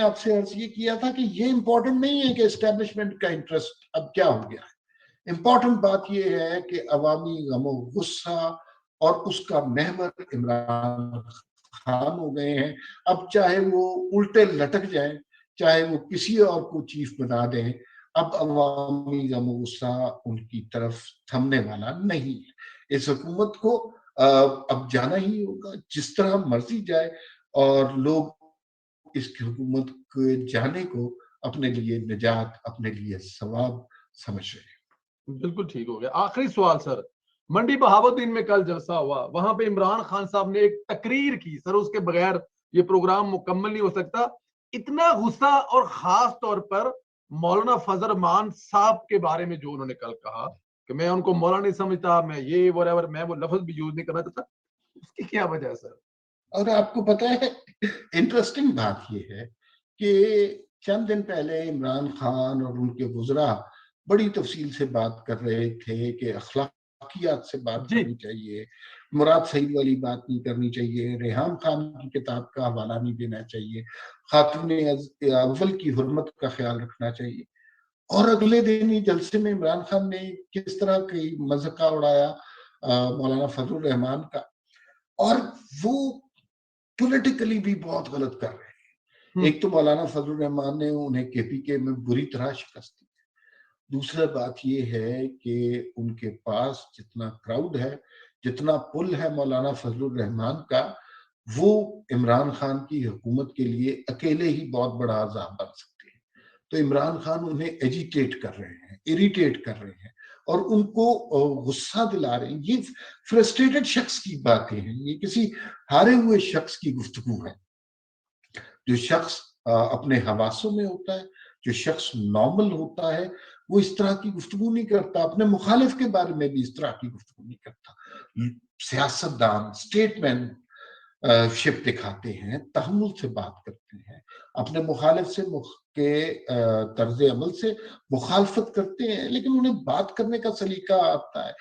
آپ سے عرض یہ کیا تھا کہ یہ امپورٹنٹ نہیں ہے کہ اسٹیبلشمنٹ کا انٹرسٹ اب کیا ہو گیا ہے. امپورٹنٹ بات یہ ہے کہ عوامی غم و غصہ اور اس کا محور عمران خان ہو گئے ہیں. اب چاہے وہ الٹے لٹک جائیں, چاہے وہ کسی اور کو چیف بنا دیں, اب عوامی غم و غصہ ان کی طرف تھمنے والا نہیں ہے. اس حکومت کو اب جانا ہی ہوگا, جس طرح مرضی جائے, اور لوگ اس کی حکومت کے جانے کو اپنے لیے نجات, اپنے لیے ثواب سمجھ رہے ہیں. بالکل ٹھیک ہو گیا. آخری سوال سر, منڈی بہاؤالدین میں کل جلسہ ہوا, وہاں پہ عمران خان صاحب نے ایک تقریر کی. سر اس کے بغیر یہ پروگرام مکمل نہیں ہو سکتا. اتنا غصہ, اور خاص طور پر مولانا فضل الرحمان صاحب کے بارے میں جو انہوں نے کل کہا کہ میں ان کو مولانا نہیں سمجھتا, میں یہ whatever, میں وہ لفظ بھی یوز نہیں کرنا چاہتا, اس کی کیا وجہ ہے سر؟ اور آپ کو پتہ ہے انٹرسٹنگ بات یہ ہے کہ چند دن پہلے عمران خان اور ان کے وزراء بڑی تفصیل سے بات کر رہے تھے کہ اخلاقیات سے بات کرنی چاہیے, مراد سعید والی بات نہیں کرنی چاہیے, ریحان خان کی کتاب کا حوالہ نہیں دینا چاہیے, خاتون اول کی حرمت کا خیال رکھنا چاہیے. اور اگلے دن ہی جلسے میں عمران خان نے کس طرح کی مذاق اڑایا مولانا فضل الرحمان کا, اور وہ پولیٹیکلی بھی بہت غلط کر رہے ہیں. ایک تو مولانا فضل الرحمان نے انہیں کے پی کے میں بری طرح شکست دی. دوسرا بات یہ ہے کہ ان کے پاس جتنا کراؤڈ ہے, جتنا پل ہے مولانا فضل الرحمان کا, وہ عمران خان کی حکومت کے لیے اکیلے ہی بہت بڑا عذاب بن سکتے ہیں. تو عمران خان انہیں ایجیٹیٹ کر رہے ہیں, اریٹیٹ کر رہے ہیں, اور ان کو غصہ دلا رہے ہیں. یہ فرسٹریٹڈ شخص کی باتیں ہیں, یہ کسی ہارے ہوئے شخص کی گفتگو ہے. جو شخص اپنے حواسوں میں ہوتا ہے, جو شخص نارمل ہوتا ہے, وہ اس طرح کی گفتگو نہیں کرتا. اپنے مخالف کے بارے میں بھی اس طرح کی گفتگو نہیں کرتا. سیاستدان اسٹیٹ مین شپ دکھاتے ہیں, تحمل سے بات کرتے ہیں, اپنے مخالف سے کے طرز عمل سے مخالفت کرتے ہیں, لیکن انہیں بات کرنے کا سلیقہ آتا ہے.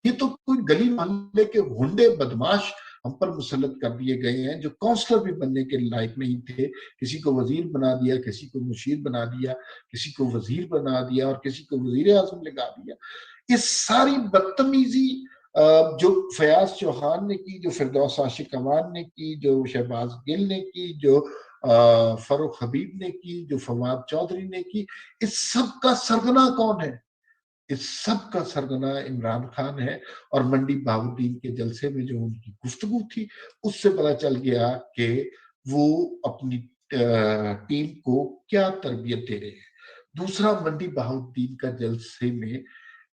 یہ تو کوئی گلی محلے کے گنڈے بدماش ہم پر مسلط کر دیے گئے ہیں, جو کونسلر بھی بننے کے لائق نہیں تھے. کسی کو وزیر بنا دیا, کسی کو مشیر بنا دیا, کسی کو وزیر بنا دیا, اور کسی کو وزیر اعظم لگا دیا. اس ساری بدتمیزی جو فیاض چوہان نے کی, جو فردوس عاشق امان نے کی, جو شہباز گل نے کی, جو فاروق حبیب نے کی, جو فواد چودھری نے کی, اس سب کا سرغنہ کون ہے؟ اس سب کا سرغنہ عمران خان ہے. اور منڈی بہاؤالدین کے جلسے میں جو ان کی گفتگو تھی, اس سے پتہ چل گیا کہ وہ اپنی ٹیم کو کیا تربیت دے رہے ہیں. دوسرا, منڈی بہاؤالدین کا جلسے میں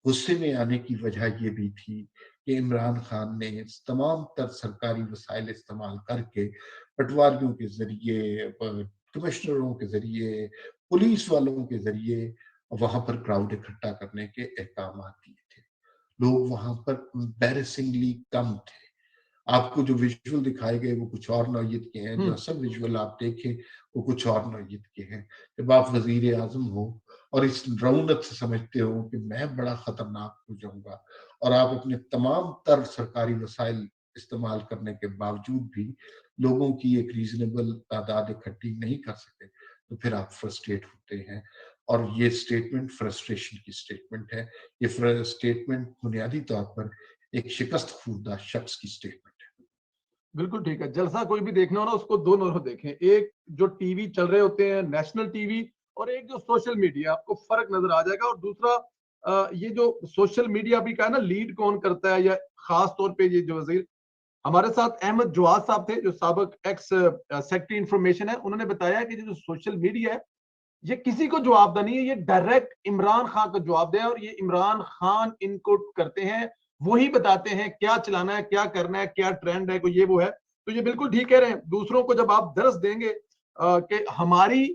غصے میں آنے کی وجہ یہ بھی تھی کہ عمران خان نے تمام تر سرکاری وسائل استعمال کر کے پٹواریوں کے ذریعے, کمشنروں کے ذریعے, پولیس والوں کے ذریعے وہاں پر کراؤڈ اکٹھا کرنے کے احکامات دیے تھے. لوگ وہاں پر امبیرسنگلی کم تھے. آپ کو جو ویژول دکھائے گئے وہ کچھ اور نوعیت کے ہیں, جو اصل ویژول آپ دیکھیں وہ کچھ اور نوعیت کے ہیں. جب آپ وزیر اعظم ہو اور اس رونت سے سمجھتے ہو کہ میں بڑا خطرناک ہو جاؤں گا, اور آپ اپنے تمام تر سرکاری وسائل استعمال کرنے کے باوجود بھی لوگوں کی ایک ریزنیبل تعداد اکٹھی نہیں کر سکتے, تو پھر آپ فرسٹریٹ ہوتے ہیں. اور یہ سٹیٹمنٹ فرسٹریشن کی سٹیٹمنٹ ہے. یہ سٹیٹمنٹ بنیادی طور پر ایک شکست خوردہ شخص کی سٹیٹمنٹ ہے. بالکل ٹھیک ہے. جلسہ کوئی بھی دیکھنا ہو نا, اس کو دو نظروں دیکھیں. ایک جو ٹی وی چل رہے ہوتے ہیں, نیشنل ٹی وی, اور ایک جو سوشل میڈیا, آپ کو فرق نظر آ جائے گا. اور دوسرا یہ جو سوشل میڈیا بھی کا ہے نا, لیڈ کون کرتا ہے, یا خاص طور پہ یہ جو وزیر ہمارے ساتھ احمد جواد صاحب تھے, جو سابق ایکس سیکٹری انفارمیشن ہے, انہوں نے بتایا کہ جو سوشل میڈیا ہے یہ کسی کو جواب دہ نہیں ہے, یہ ڈائریکٹ عمران خان کو جواب دے, اور یہ عمران خان ان کو کرتے ہیں, وہی بتاتے ہیں کیا چلانا ہے, کیا کرنا ہے, کیا ٹرینڈ ہے, کوئی یہ وہ ہے. تو یہ بالکل ٹھیک کہہ رہے ہیں. دوسروں کو جب آپ درس دیں گے کہ ہماری